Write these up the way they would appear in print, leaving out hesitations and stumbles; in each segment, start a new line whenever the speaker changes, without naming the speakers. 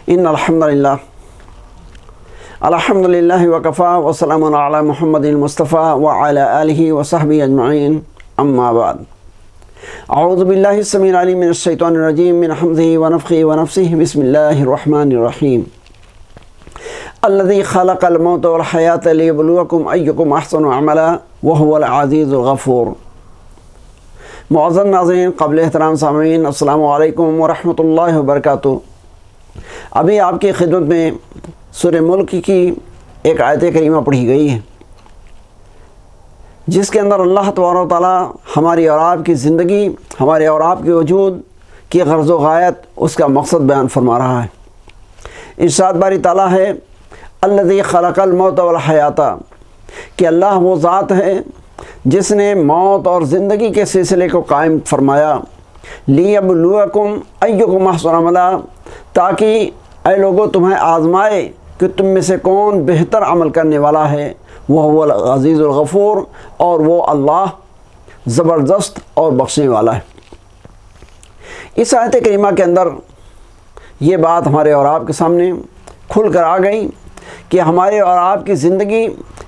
ان الحمدللہ الحمدللہ وکفا وسلام علی محمد المصطفیٰ وعلی آلہ وصحبہ اجمعین اما بعد اعوذ باللہ السمیع العلیم من الشیطان الرجیم من حمزہ ونفخہ ونفثہ بسم اللہ الرحمن الرحیم الذی خلق الموت والحیاة لیبلوکم ایکم احسن عملا وہو العزیز الغفور۔ معزز ناظرین، قابل احترام سامعین، السلام علیکم ورحمۃ اللہ وبرکاتہ۔ ابھی آپ کی خدمت میں سورہ ملک کی ایک آیت کریمہ پڑھی گئی ہے، جس کے اندر اللہ تبارک و تعالیٰ ہماری اور آپ کی زندگی، ہمارے اور آپ کے وجود کی غرض و غایت، اس کا مقصد بیان فرما رہا ہے۔ ارشاد باری تعالیٰ ہے الذی خلق الموت والحیات، کہ اللہ وہ ذات ہے جس نے موت اور زندگی کے سلسلے کو قائم فرمایا، لیبلوکم ایکم احسن عملا، تاکہ اے لوگوں تمہیں آزمائے کہ تم میں سے کون بہتر عمل کرنے والا ہے، وہ العزیز الغفور، اور وہ اللہ زبردست اور بخشنے والا ہے۔ اس آیت کریمہ کے اندر یہ بات ہمارے اور آپ کے سامنے کھل کر آ گئی کہ ہمارے اور آپ کی زندگی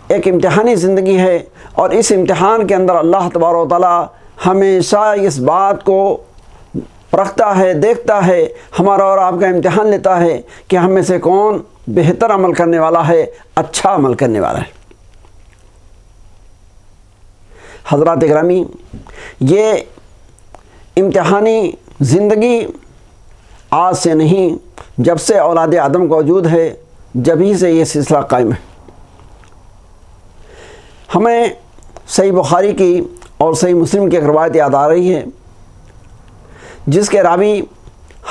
ایک امتحانی زندگی ہے، اور اس امتحان کے اندر اللہ تبارک و تعالیٰ ہمیشہ اس بات کو رکھتا ہے، دیکھتا ہے، ہمارا اور آپ کا امتحان لیتا ہے کہ ہم میں سے کون بہتر عمل کرنے والا ہے، اچھا عمل کرنے والا ہے۔ حضرات گرامی، یہ امتحانی زندگی آج سے نہیں، جب سے اولاد آدم کا وجود ہے جبھی سے یہ سلسلہ قائم ہے۔ ہمیں صحیح بخاری کی اور صحیح مسلم کی ایک روایت یاد آ رہی ہے، جس کے راوی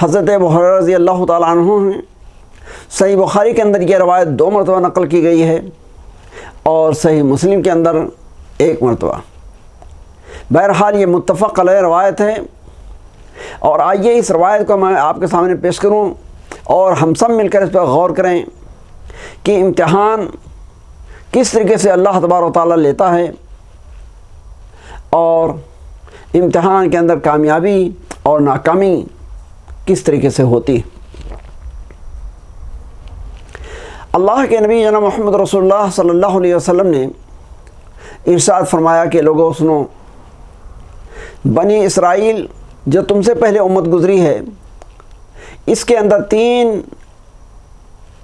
حضرت ابو ہریرہ رضی اللہ تعالیٰ عنہ ہیں۔ صحیح بخاری کے اندر یہ روایت 2 مرتبہ نقل کی گئی ہے، اور صحیح مسلم کے اندر 1 مرتبہ۔ بہرحال یہ متفق علیہ روایت ہے، اور آئیے اس روایت کو میں آپ کے سامنے پیش کروں، اور ہم سب مل کر اس پر غور کریں کہ امتحان کس طریقے سے اللہ تبارک و تعالیٰ لیتا ہے، اور امتحان کے اندر کامیابی اور ناکامی کس طریقے سے ہوتی ہے۔ اللہ کے نبی جناب محمد رسول اللہ صلی اللہ علیہ وسلم نے ارشاد فرمایا کہ لوگوں سنو، بنی اسرائیل جو تم سے پہلے امت گزری ہے، اس کے اندر 3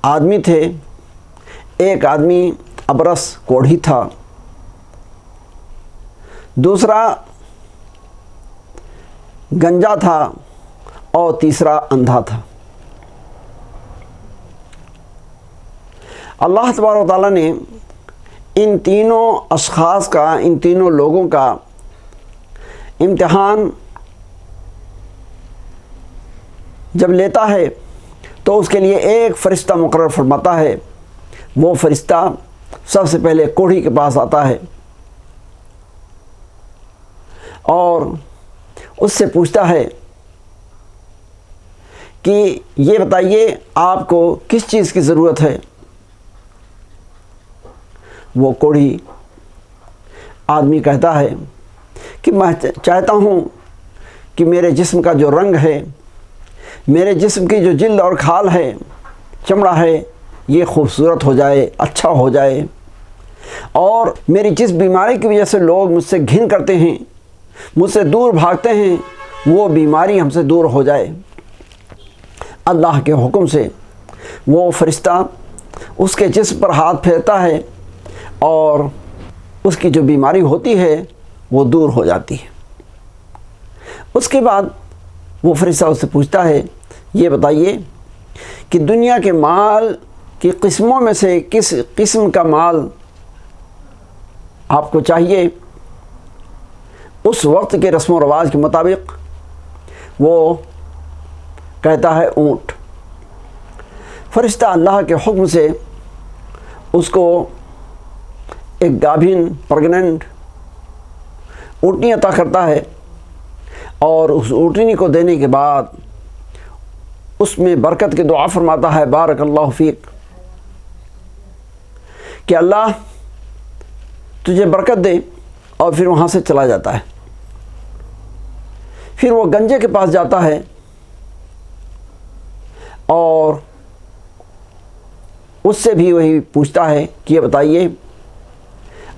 آدمی تھے۔ ایک آدمی ابرص کوڑھی تھا، دوسرا گنجا تھا، اور تیسرا اندھا تھا۔ اللہ تبارک و تعالیٰ نے ان تینوں اشخاص کا، ان تینوں لوگوں کا امتحان جب لیتا ہے تو اس کے لیے ایک فرشتہ مقرر فرماتا ہے۔ وہ فرشتہ سب سے پہلے کوڑھی کے پاس آتا ہے اور اس سے پوچھتا ہے کہ یہ بتائیے آپ کو کس چیز کی ضرورت ہے۔ وہ کوڑھی آدمی کہتا ہے کہ میں چاہتا ہوں کہ میرے جسم کا جو رنگ ہے، میرے جسم کی جو جلد اور کھال ہے، چمڑا ہے، یہ خوبصورت ہو جائے، اچھا ہو جائے، اور میری جس بیماری کی وجہ سے لوگ مجھ سے گھن کرتے ہیں، مجھ سے دور بھاگتے ہیں، وہ بیماری ہم سے دور ہو جائے۔ اللہ کے حکم سے وہ فرشتہ اس کے جسم پر ہاتھ پھیرتا ہے، اور اس کی جو بیماری ہوتی ہے وہ دور ہو جاتی ہے۔ اس کے بعد وہ فرشتہ اس سے پوچھتا ہے یہ بتائیے کہ دنیا کے مال کی قسموں میں سے کس قسم کا مال آپ کو چاہیے۔ اس وقت کے رسم و رواج کے مطابق وہ کہتا ہے اونٹ۔ فرشتہ اللہ کے حکم سے اس کو ایک گابھن پریگننٹ اونٹنی عطا کرتا ہے، اور اس اونٹنی کو دینے کے بعد اس میں برکت کی دعا فرماتا ہے، بارک اللہ فیک، کہ اللہ تجھے برکت دے، اور پھر وہاں سے چلا جاتا ہے۔ پھر وہ گنجے کے پاس جاتا ہے اور اس سے بھی وہی پوچھتا ہے کہ یہ بتائیے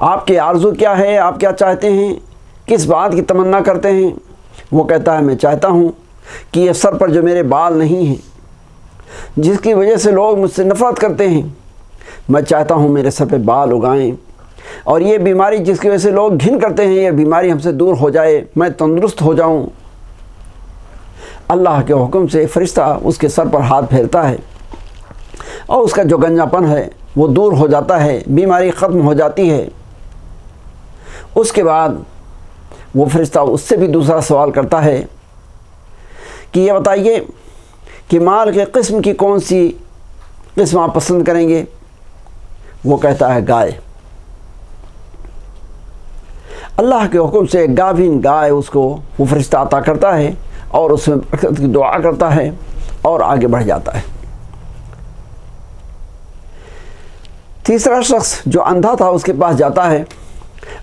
آپ کی آرزو کیا ہے، آپ کیا چاہتے ہیں، کس بات کی تمنا کرتے ہیں؟ وہ کہتا ہے میں چاہتا ہوں کہ یہ سر پر جو میرے بال نہیں ہیں، جس کی وجہ سے لوگ مجھ سے نفرت کرتے ہیں، میں چاہتا ہوں میرے سر پہ بال اگائیں، اور یہ بیماری جس کی وجہ سے لوگ گھن کرتے ہیں، یہ بیماری ہم سے دور ہو جائے، میں تندرست ہو جاؤں۔ اللہ کے حکم سے فرشتہ اس کے سر پر ہاتھ پھیرتا ہے اور اس کا جو گنجا پن ہے وہ دور ہو جاتا ہے، بیماری ختم ہو جاتی ہے۔ اس کے بعد وہ فرشتہ اس سے بھی دوسرا سوال کرتا ہے کہ یہ بتائیے کہ مال کے قسم کی کون سی قسم آپ پسند کریں گے؟ وہ کہتا ہے گائے۔ اللہ کے حکم سے ایک گاوین گائے اس کو وہ فرشتہ عطا کرتا ہے اور اس میں برکت کی دعا کرتا ہے اور آگے بڑھ جاتا ہے۔ تیسرا شخص جو اندھا تھا اس کے پاس جاتا ہے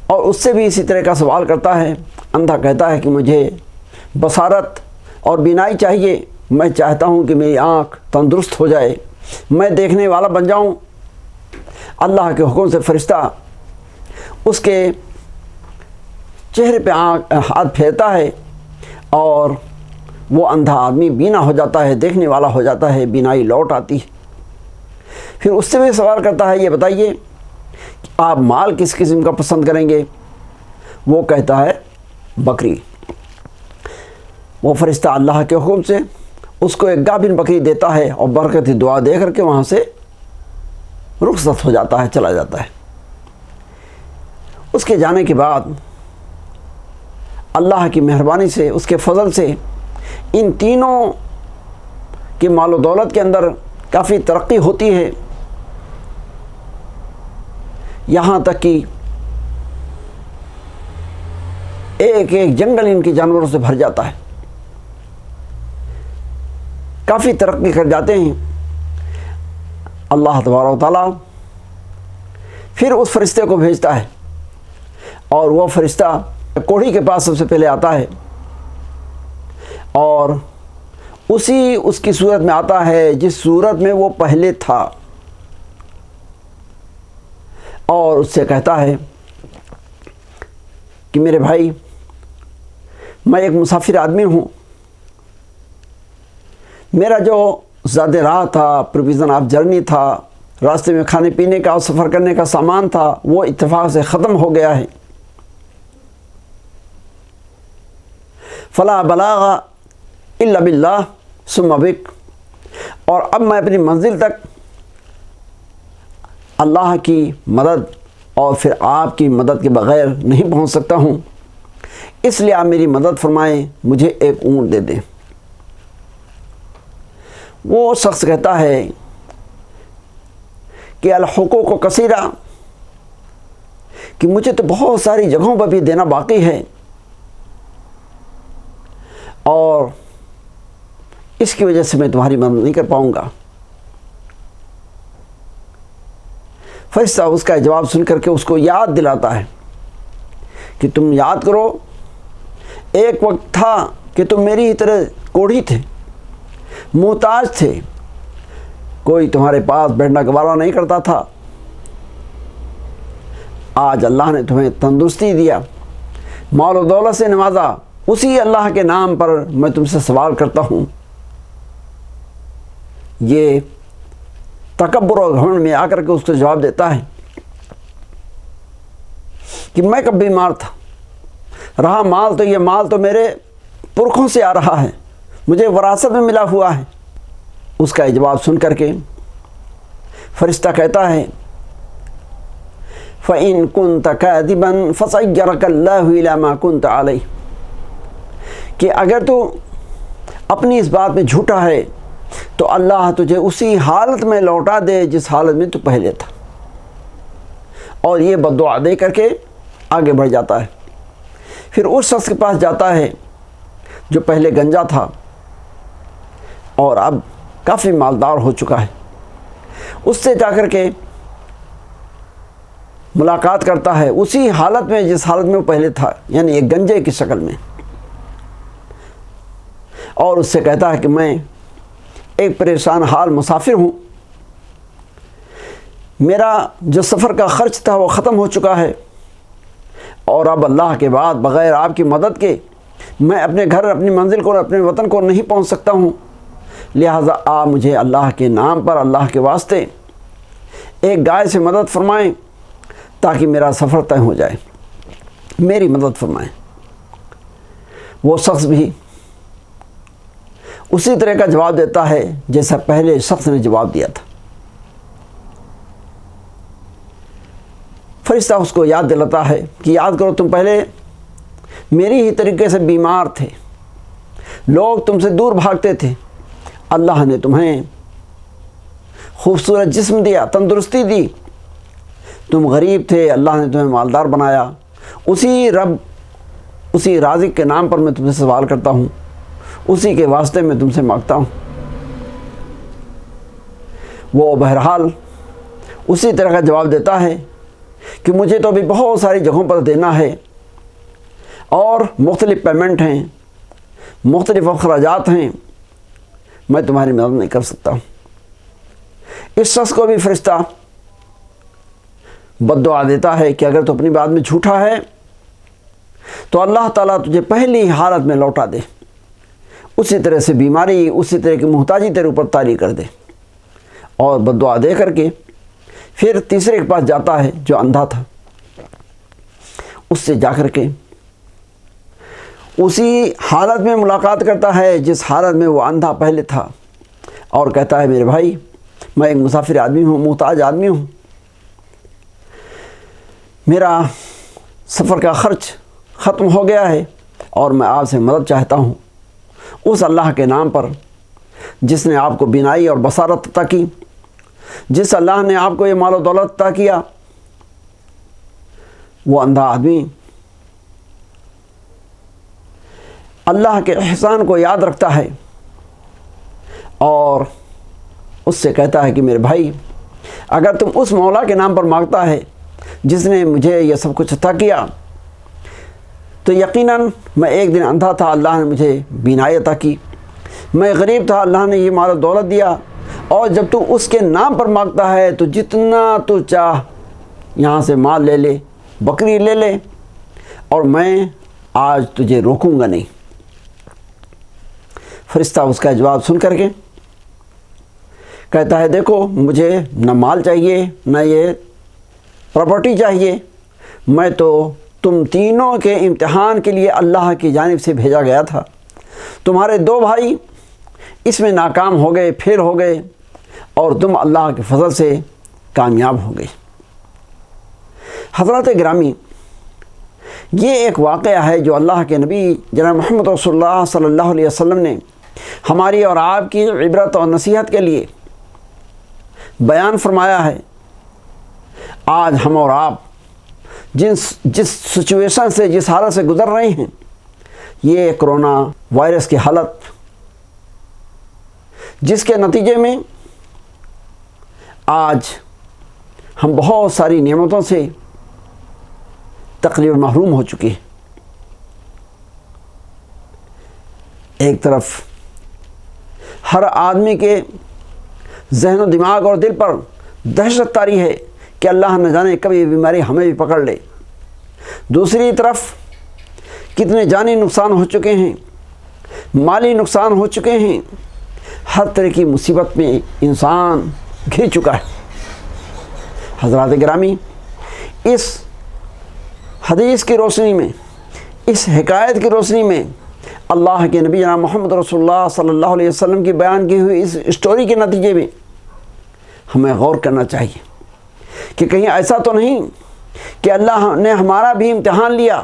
اور اس سے بھی اسی طرح کا سوال کرتا ہے۔ اندھا کہتا ہے کہ مجھے بصارت اور بینائی چاہیے، میں چاہتا ہوں کہ میری آنکھ تندرست ہو جائے، میں دیکھنے والا بن جاؤں۔ اللہ کے حکم سے فرشتہ اس کے چہرے پہ ہاتھ پھیرتا ہے اور وہ اندھا آدمی بینا ہو جاتا ہے، دیکھنے والا ہو جاتا ہے، بینائی لوٹ آتی ہے۔ پھر اس سے بھی سوال کرتا ہے یہ بتائیے آپ مال کس قسم کا پسند کریں گے؟ وہ کہتا ہے بکری۔ وہ فرشتہ اللہ کے حکم سے اس کو ایک گابن بکری دیتا ہے اور برکتی دعا دے کر کے وہاں سے رخصت ہو جاتا ہے، چلا جاتا ہے۔ اس کے جانے کے بعد اللہ کی مہربانی سے، اس کے فضل سے ان تینوں کے مال و دولت کے اندر کافی ترقی ہوتی ہے، یہاں تک کہ ایک ایک جنگل ان کے جانوروں سے بھر جاتا ہے، کافی ترقی کر جاتے ہیں۔ اللہ تبارک و تعالیٰ پھر اس فرشتے کو بھیجتا ہے اور وہ فرشتہ کوڑھی کے پاس سب سے پہلے آتا ہے اور اس کی صورت میں آتا ہے جس صورت میں وہ پہلے تھا، اور اس سے کہتا ہے کہ میرے بھائی میں ایک مسافر آدمی ہوں، میرا جو زاد راہ تھا، پروویژن آف جرنی تھا، راستے میں کھانے پینے کا اور سفر کرنے کا سامان تھا، وہ اتفاق سے ختم ہو گیا ہے۔ فلا بلاغ الا باللہ ثم بک، اور اب میں اپنی منزل تک اللہ کی مدد اور پھر آپ کی مدد کے بغیر نہیں پہنچ سکتا ہوں، اس لیے آپ میری مدد فرمائیں، مجھے ایک اونٹ دے دیں۔ وہ شخص کہتا ہے کہ الحقوق کثیرہ، کہ مجھے تو بہت ساری جگہوں پر بھی دینا باقی ہے اور اس کی وجہ سے میں تمہاری مدد نہیں کر پاؤں گا۔ فرشتہ اس کا جواب سن کر کے اس کو یاد دلاتا ہے کہ تم یاد کرو، ایک وقت تھا کہ تم میری ہی طرح کوڑھی تھے، محتاج تھے، کوئی تمہارے پاس بیٹھنا گوارا نہیں کرتا تھا۔ آج اللہ نے تمہیں تندرستی دیا، مال و دولت سے نوازا، اسی اللہ کے نام پر میں تم سے سوال کرتا ہوں۔ یہ تکبر اور گھمنڈ میں آ کر کے اس کو جواب دیتا ہے کہ میں کب بیمار تھا، رہا مال تو یہ مال تو میرے پرکھوں سے آ رہا ہے، مجھے وراثت میں ملا ہوا ہے۔ اس کا جواب سن کر کے فرشتہ کہتا ہے فَإِن كُنْتَ كَاذِبًا فَصَيَّرَكَ اللَّهُ إِلَى مَا كُنْتَ عَلَيْهِ، کہ اگر تو اپنی اس بات میں جھوٹا ہے تو اللہ تجھے اسی حالت میں لوٹا دے جس حالت میں تو پہلے تھا، اور یہ بد دعا دے کر کے آگے بڑھ جاتا ہے۔ پھر اس شخص کے پاس جاتا ہے جو پہلے گنجا تھا اور اب کافی مالدار ہو چکا ہے، اس سے جا کر کے ملاقات کرتا ہے اسی حالت میں جس حالت میں وہ پہلے تھا، یعنی ایک گنجے کی شکل میں، اور اس سے کہتا ہے کہ میں ایک پریشان حال مسافر ہوں، میرا جو سفر کا خرچ تھا وہ ختم ہو چکا ہے، اور اب اللہ کے بعد بغیر آپ کی مدد کے میں اپنے گھر، اپنی منزل کو، اپنے وطن کو نہیں پہنچ سکتا ہوں، لہٰذا آپ مجھے اللہ کے نام پر، اللہ کے واسطے ایک گائے سے مدد فرمائیں تاکہ میرا سفر طے ہو جائے، میری مدد فرمائیں۔ وہ شخص بھی اسی طرح کا جواب دیتا ہے جیسا پہلے شخص نے جواب دیا تھا۔ فرشتہ اس کو یاد دلاتا ہے کہ یاد کرو تم پہلے میری ہی طریقے سے بیمار تھے، لوگ تم سے دور بھاگتے تھے، اللہ نے تمہیں خوبصورت جسم دیا، تندرستی دی، تم غریب تھے، اللہ نے تمہیں مالدار بنایا، اسی رب، اسی رازق کے نام پر میں تم سے سوال کرتا ہوں، اسی کے واسطے میں تم سے مانگتا ہوں۔ وہ بہرحال اسی طرح کا جواب دیتا ہے کہ مجھے تو ابھی بہت ساری جگہوں پر دینا ہے اور مختلف پیمنٹ ہیں، مختلف اخراجات ہیں، میں تمہاری مدد نہیں کر سکتا ہوں۔ اس شخص کو بھی فرشتہ بد دعا دیتا ہے کہ اگر تو اپنی بات میں جھوٹا ہے تو اللہ تعالیٰ تجھے پہلی حالت میں لوٹا دے، اسی طرح سے بیماری، اسی طرح کی محتاجی تیرے اوپر طاری کر دے، اور بد دعا دے کر کے پھر تیسرے کے پاس جاتا ہے جو اندھا تھا، اس سے جا کر کے اسی حالت میں ملاقات کرتا ہے جس حالت میں وہ اندھا پہلے تھا، اور کہتا ہے میرے بھائی میں ایک مسافر آدمی ہوں، محتاج آدمی ہوں، میرا سفر کا خرچ ختم ہو گیا ہے اور میں آپ سے مدد چاہتا ہوں اس اللہ کے نام پر جس نے آپ کو بینائی اور بصارت عطا کی، جس اللہ نے آپ کو یہ مال و دولت عطا کیا۔ وہ اندھا آدمی اللہ کے احسان کو یاد رکھتا ہے اور اس سے کہتا ہے کہ میرے بھائی اگر تم اس مولا کے نام پر مانگتا ہے جس نے مجھے یہ سب کچھ عطا کیا، تو یقیناً میں ایک دن اندھا تھا، اللہ نے مجھے بینائی عطا کی، میں غریب تھا، اللہ نے یہ مال و دولت دیا، اور جب تو اس کے نام پر مانگتا ہے تو جتنا تو چاہ یہاں سے مال لے لے، بکری لے لے، اور میں آج تجھے روکوں گا نہیں۔ فرشتہ اس کا جواب سن کر کے کہتا ہے دیکھو مجھے نہ مال چاہیے، نہ یہ پراپرٹی چاہیے، میں تو تم تینوں کے امتحان کے لیے اللہ کی جانب سے بھیجا گیا تھا، تمہارے دو بھائی اس میں ناکام ہو گئے، فیل ہو گئے، اور تم اللہ کے فضل سے کامیاب ہو گئے۔ حضرات گرامی، یہ ایک واقعہ ہے جو اللہ کے نبی جناب محمد رسول اللہ صلی اللہ علیہ وسلم نے ہماری اور آپ کی عبرت اور نصیحت کے لیے بیان فرمایا ہے۔ آج ہم اور آپ جس سچویشن سے، جس حالت سے گزر رہے ہیں، یہ کرونا وائرس کی حالت، جس کے نتیجے میں آج ہم بہت ساری نعمتوں سے تقریباً محروم ہو چکے ہیں۔ ایک طرف ہر آدمی کے ذہن و دماغ اور دل پر دہشت طاری ہے کہ اللہ نہ جانے کب یہ بیماری ہمیں بھی پکڑ لے، دوسری طرف کتنے جانی نقصان ہو چکے ہیں، مالی نقصان ہو چکے ہیں، ہر طرح کی مصیبت میں انسان گھر چکا ہے۔ حضرات گرامی، اس حدیث کی روشنی میں، اس حکایت کی روشنی میں، اللہ کے نبی جناب محمد رسول اللہ صلی اللہ علیہ وسلم کی بیان کی ہوئی اس اسٹوری کے نتیجے میں ہمیں غور کرنا چاہیے کہ کہیں ایسا تو نہیں کہ اللہ نے ہمارا بھی امتحان لیا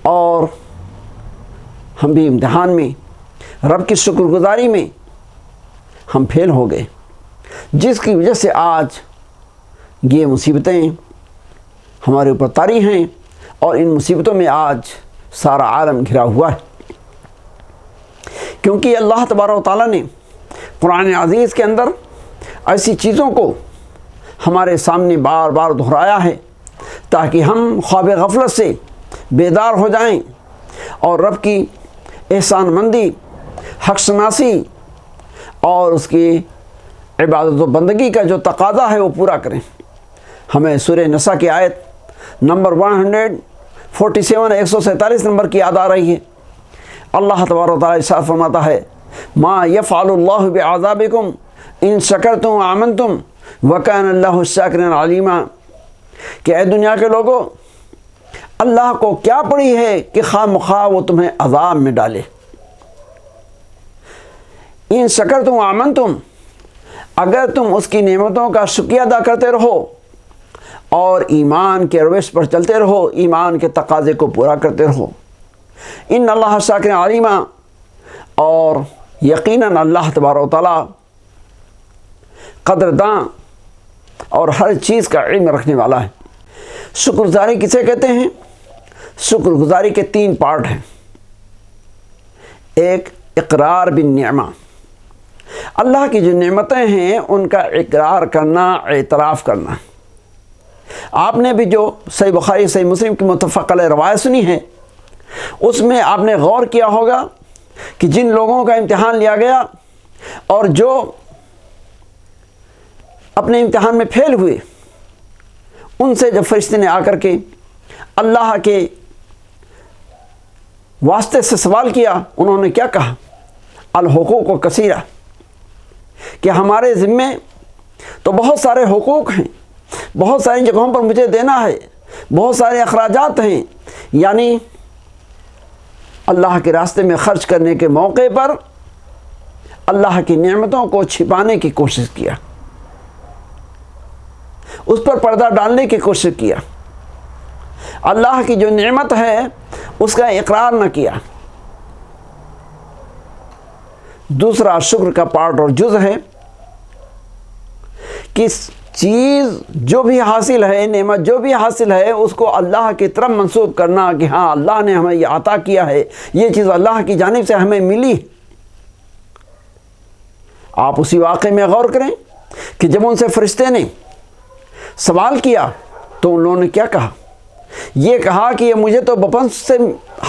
اور ہم بھی امتحان میں، رب کی شکر گزاری میں ہم فیل ہو گئے، جس کی وجہ سے آج یہ مصیبتیں ہمارے اوپر طاری ہیں، اور ان مصیبتوں میں آج سارا عالم گھرا ہوا ہے۔ کیونکہ اللہ تبارک و تعالیٰ نے قرآن عزیز کے اندر ایسی چیزوں کو ہمارے سامنے بار بار دہرایا ہے تاکہ ہم خواب غفلت سے بیدار ہو جائیں اور رب کی احسان مندی، حق شناسی اور اس کی عبادت و بندگی کا جو تقاضا ہے وہ پورا کریں۔ ہمیں سورہ نساء کی آیت نمبر 147 147 نمبر کی یاد آ رہی ہے۔ اللہ تبارک و تعالیٰ ارشاد فرماتا ہے ما یفعل اللہ بعذابکم ان شکرتم وآمنتم وکان اللہ شاکرا علیما، کہ اے دنیا کے لوگوں، اللہ کو کیا پڑی ہے کہ خواہ مخواہ وہ تمہیں عذاب میں ڈالے۔ ان شکرتم وآمنتم، اگر تم اس کی نعمتوں کا شکریہ ادا کرتے رہو اور ایمان کے روش پر چلتے رہو، ایمان کے تقاضے کو پورا کرتے رہو، ان اللہ شاکر علیما، اور یقیناً اللہ تبارک و تعالیٰ قدرداں اور ہر چیز کا علم رکھنے والا ہے۔ شکر گزاری کسے کہتے ہیں؟ شکر گزاری کے 3 پارٹ ہیں۔ ایک اقرار بالنعمہ، اللہ کی جو نعمتیں ہیں ان کا اقرار کرنا، اعتراف کرنا۔ آپ نے بھی جو صحیح بخاری صحیح مسلم کی متفق علیہ روایت سنی ہے، اس میں آپ نے غور کیا ہوگا کہ جن لوگوں کا امتحان لیا گیا اور جو اپنے امتحان میں فیل ہوئے، ان سے جب فرشتے نے آ کر کے اللہ کے واسطے سے سوال کیا، انہوں نے کیا کہا؟ الحقوق و کثیرہ، کہ ہمارے ذمے تو بہت سارے حقوق ہیں، بہت ساری جگہوں پر مجھے دینا ہے، بہت سارے اخراجات ہیں، یعنی اللہ کے راستے میں خرچ کرنے کے موقع پر اللہ کی نعمتوں کو چھپانے کی کوشش کیا، اس پر پردہ ڈالنے کی کوشش کیا، اللہ کی جو نعمت ہے اس کا اقرار نہ کیا۔ دوسرا شکر کا پارٹ اور جز ہے کہ چیز جو بھی حاصل ہے، نعمت جو بھی حاصل ہے، اس کو اللہ کی طرف منسوب کرنا کہ ہاں اللہ نے ہمیں یہ عطا کیا ہے، یہ چیز اللہ کی جانب سے ہمیں ملی۔ آپ اسی واقعے میں غور کریں کہ جب ان سے فرشتے نے سوال کیا تو ان لوگوں نے کیا کہا؟ یہ کہا کہ یہ مجھے تو بچپن سے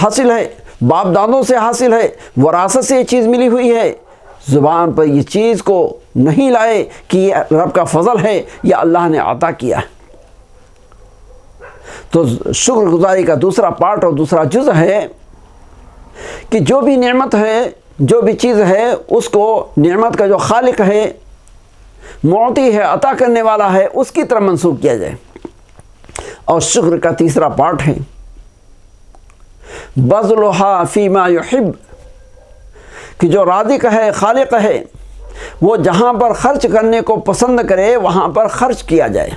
حاصل ہے، باپ دادوں سے حاصل ہے، وراثت سے یہ چیز ملی ہوئی ہے، زبان پر یہ چیز کو نہیں لائے کہ یہ رب کا فضل ہے یا اللہ نے عطا کیا۔ تو شکر گزاری کا دوسرا پارٹ اور دوسرا جز ہے کہ جو بھی نعمت ہے، جو بھی چیز ہے، اس کو نعمت کا جو خالق ہے، معطی ہے، عطا کرنے والا ہے، اس کی طرف منسوب کیا جائے۔ اور شکر کا تیسرا پارٹ ہے بذلھا فیما یحب، کہ جو رازق ہے، خالق ہے، وہ جہاں پر خرچ کرنے کو پسند کرے وہاں پر خرچ کیا جائے۔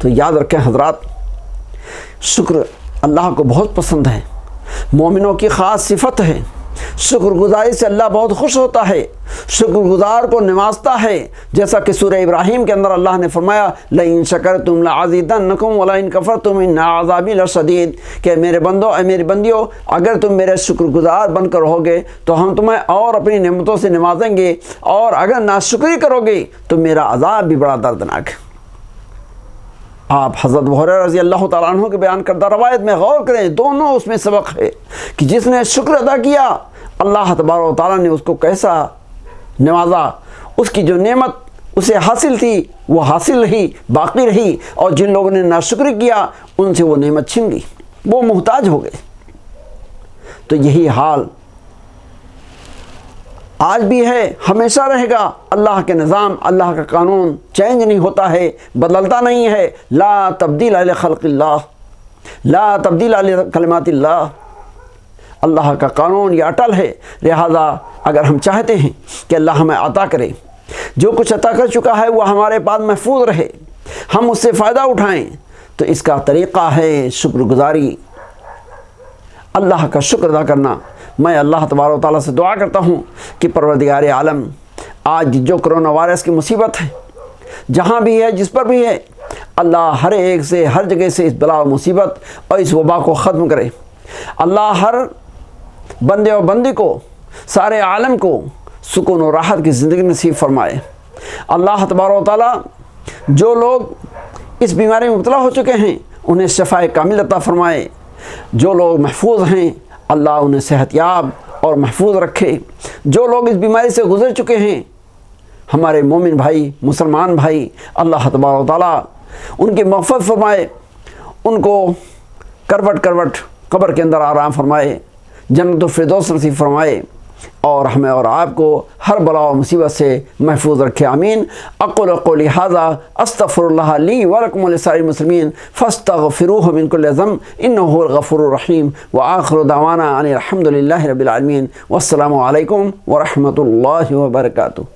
تو یاد رکھیں حضرات، شکر اللہ کو بہت پسند ہے، مومنوں کی خاص صفت ہے۔ شکر گزاری سے اللہ بہت خوش ہوتا ہے، شکر گزار کو نوازتا ہے، جیسا کہ سورہ ابراہیم کے اندر اللہ نے فرمایا لَإِن شَكَرْتُمْ لَأَزِيدَنَّكُمْ وَلَئِن كَفَرْتُمْ إِنَّ عَذَابِي لَشَدِيدٌ، کہ میرے بندو، اے میری بندیوں، اگر تم میرے شکر گزار بن کر رہو گے تو ہم تمہیں اور اپنی نعمتوں سے نوازیں گے، اور اگر ناشکری کرو گے تو میرا عذاب بھی بڑا دردناک ہے۔ آپ حضرت ابو ہریرہ رضی اللہ تعالیٰ عنہ کے بیان کردہ روایت میں غور کریں، دونوں اس میں سبق ہے کہ جس نے شکر ادا کیا، اللہ تبارک و تعالیٰ نے اس کو کیسا نوازا، اس کی جو نعمت اسے حاصل تھی وہ حاصل رہی، باقی رہی، اور جن لوگوں نے ناشکری کیا ان سے وہ نعمت چھن گئی، وہ محتاج ہو گئے۔ تو یہی حال آج بھی ہے، ہمیشہ رہے گا۔ اللہ کے نظام، اللہ کا قانون چینج نہیں ہوتا ہے، بدلتا نہیں ہے۔ لا تبدیل لخلق اللہ، لا تبدیل لکلمات اللہ، اللہ کا قانون یہ اٹل ہے۔ لہذا اگر ہم چاہتے ہیں کہ اللہ ہمیں عطا کرے، جو کچھ عطا کر چکا ہے وہ ہمارے پاس محفوظ رہے، ہم اس سے فائدہ اٹھائیں، تو اس کا طریقہ ہے شکر گزاری، اللہ کا شکر ادا کرنا۔ میں اللہ تبارک و تعالیٰ سے دعا کرتا ہوں کہ پروردگار عالم، آج جو کرونا وائرس کی مصیبت ہے، جہاں بھی ہے، جس پر بھی ہے، اللہ ہر ایک سے، ہر جگہ سے اس بلا و مصیبت اور اس وبا کو ختم کرے۔ اللہ ہر بندے و بندی کو، سارے عالم کو سکون و راحت کی زندگی نصیب فرمائے۔ اللہ تبارک و تعالیٰ جو لوگ اس بیماری میں مبتلا ہو چکے ہیں انہیں شفاء کامل عطا فرمائے، جو لوگ محفوظ ہیں اللہ انہیں صحت یاب اور محفوظ رکھے، جو لوگ اس بیماری سے گزر چکے ہیں ہمارے مومن بھائی مسلمان بھائی اللہ تبارک و تعالیٰ ان کی مغفرت فرمائے، ان کو کروٹ کروٹ قبر کے اندر آرام فرمائے، جنت الفردوس نصیب فرمائے، اور ہمیں اور آپ کو ہر بلا و مصیبت سے محفوظ رکھے، آمین۔ اقول قولی ھذا استغفر اللہ لی ولکم ولسائر المسلمین فاستغفروہ من کل ذنب انہ هو الغفور الرحیم، وآخر دعوانا ان الحمد للہ رب العالمین، والسلام علیکم ورحمۃ اللہ وبرکاتہ۔